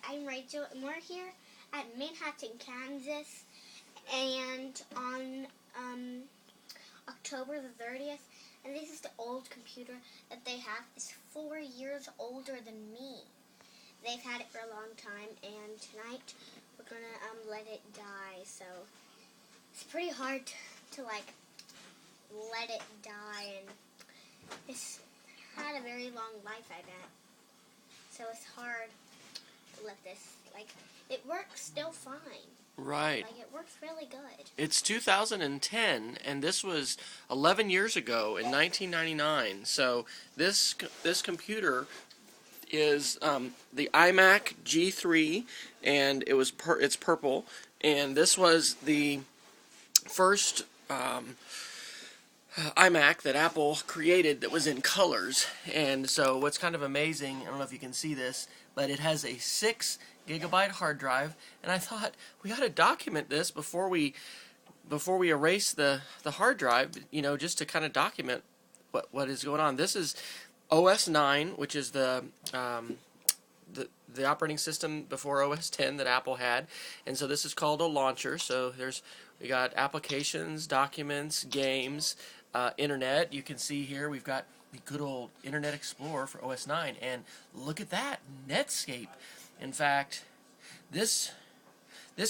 I'm Rachel, and we're here at Manhattan, Kansas, and on October the 30th, and this is the old computer that they have. It's 4 years older than me. They've had it for a long time, and tonight we're gonna let it die. So it's pretty hard to like let it die, and it's had a very long life, I bet. So it's hard to let this, like, it works still fine. Right. Like, it works really good. It's 2010, and this was 11 years ago in 1999. So this computer is the iMac G3, and it's purple. And this was the first iMac that Apple created that was in colors. And so what's kind of amazing, I don't know if you can see this, but it has a 6 gigabyte hard drive, and I thought we ought to document this before we erase the hard drive, just to kind of document what is going on. This is OS 9, which is the operating system before OS 10 that Apple had, and so this is called a launcher. So we got applications, documents, games, internet. You can see here we've got the good old Internet Explorer for OS 9, and look at that, Netscape. In fact, this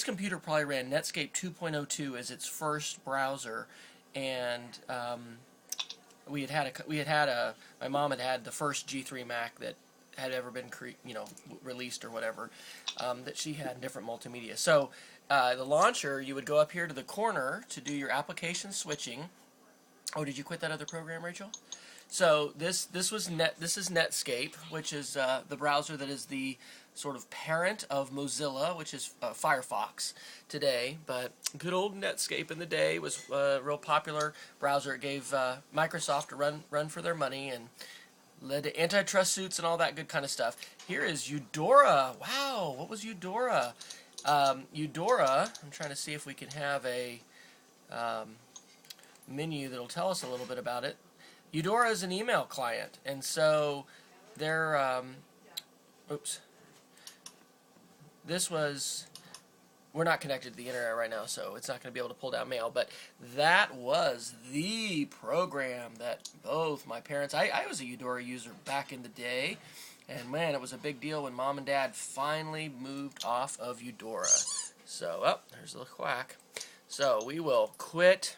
computer probably ran Netscape 2.02 as its first browser, and my mom had the first G3 Mac that had ever been released or whatever, that she had in different multimedia. So the launcher, you would go up here to the corner to do your application switching. Oh, did you quit that other program, Rachel? So this is Netscape, which is the browser that is the sort of parent of Mozilla, which is Firefox today. But good old Netscape in the day was a real popular browser. It gave Microsoft a run for their money and led to antitrust suits and all that good kind of stuff. Here is Eudora. Wow, what was Eudora? Eudora, I'm trying to see if we can have a menu that'll tell us a little bit about it. Eudora is an email client, and so they're, we're not connected to the internet right now, so it's not going to be able to pull down mail, but that was the program that both my parents, I was a Eudora user back in the day, and man, it was a big deal when Mom and Dad finally moved off of Eudora. So, there's the quack. So we will quit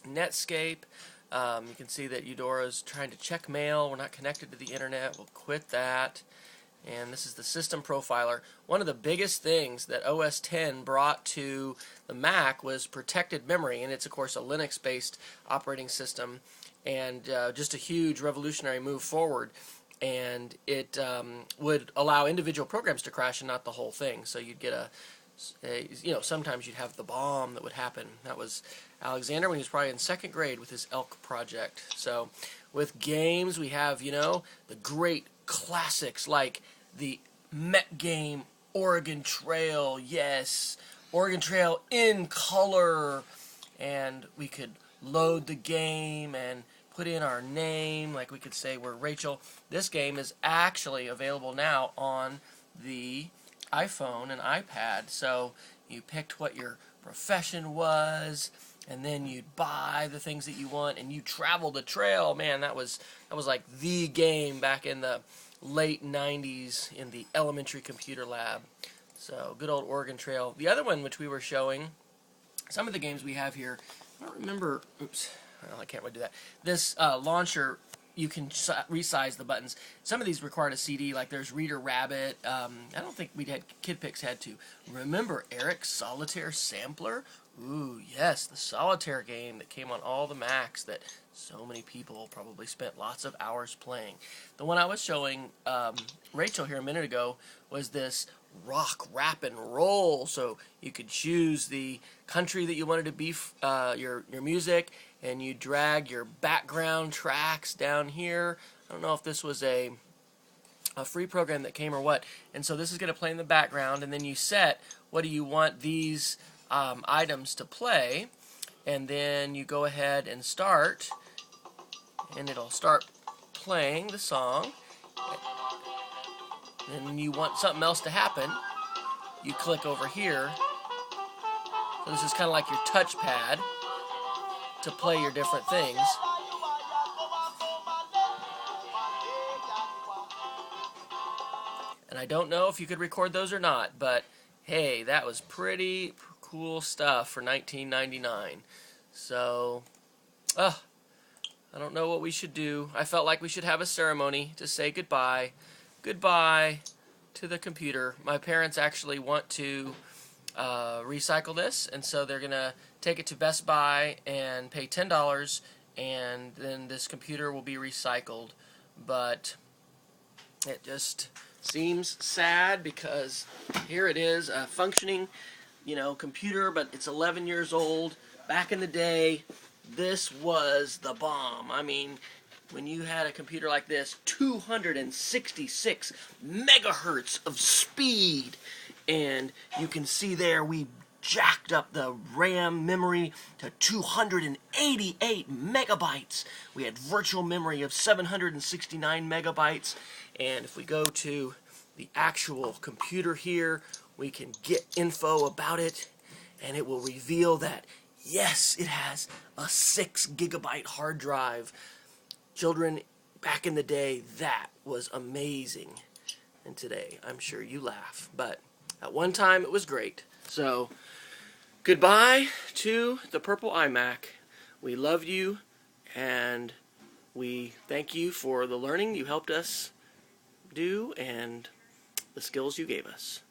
Netscape. You can see that Eudora is trying to check mail. We're not connected to the internet. We'll quit that. And this is the system profiler. One of the biggest things that OS 10 brought to the Mac was protected memory, and it's of course a Linux-based operating system, and just a huge revolutionary move forward. And it would allow individual programs to crash and not the whole thing. So you'd get sometimes you'd have the bomb that would happen. That was Alexander when he was probably in 2nd grade with his Elk project. So with games, we have, the great classics like the Met game Oregon Trail. Yes, Oregon Trail in color. And we could load the game and put in our name. Like we could say we're Rachel. This game is actually available now on the iPhone and iPad. So you picked what your profession was, and then you'd buy the things that you want, and you travel the trail. Man, that was like the game back in the late 90s in the elementary computer lab. So good old Oregon Trail. The other one which we were showing, some of the games we have here, I don't remember, I can't really do that. This launcher, you can resize the buttons. Some of these required a CD, like there's Reader Rabbit. I don't think KidPix had to. Remember Eric's Solitaire Sampler? Ooh, yes, the Solitaire game that came on all the Macs that so many people probably spent lots of hours playing. The one I was showing Rachel here a minute ago was this rock, rap, and roll. So you could choose the country that you wanted to be your music, and you drag your background tracks down here. I don't know if this was a free program that came or what. And so this is going to play in the background, and then you set what do you want these items to play, and then you go ahead and start, and it'll start playing the song. And when you want something else to happen, you click over here. So this is kind of like your touchpad to play your different things. And I don't know if you could record those or not, but hey, that was pretty cool stuff for 1999. So, I don't know what we should do. I felt like we should have a ceremony to say goodbye. Goodbye to the computer. My parents actually want to recycle this, and so they're going to take it to Best Buy and pay $10, and then this computer will be recycled. But it just seems sad because here it is, a functioning, computer, but it's 11 years old. Back in the day, this was the bomb. I mean, when you had a computer like this, 266 megahertz of speed. And you can see there we jacked up the RAM memory to 288 megabytes. We had virtual memory of 769 megabytes. And if we go to the actual computer here, we can get info about it, and it will reveal that, yes, it has a 6 gigabyte hard drive. Children, back in the day, that was amazing. And today, I'm sure you laugh. But at one time, it was great. So, goodbye to the purple iMac. We love you, and we thank you for the learning you helped us do and the skills you gave us.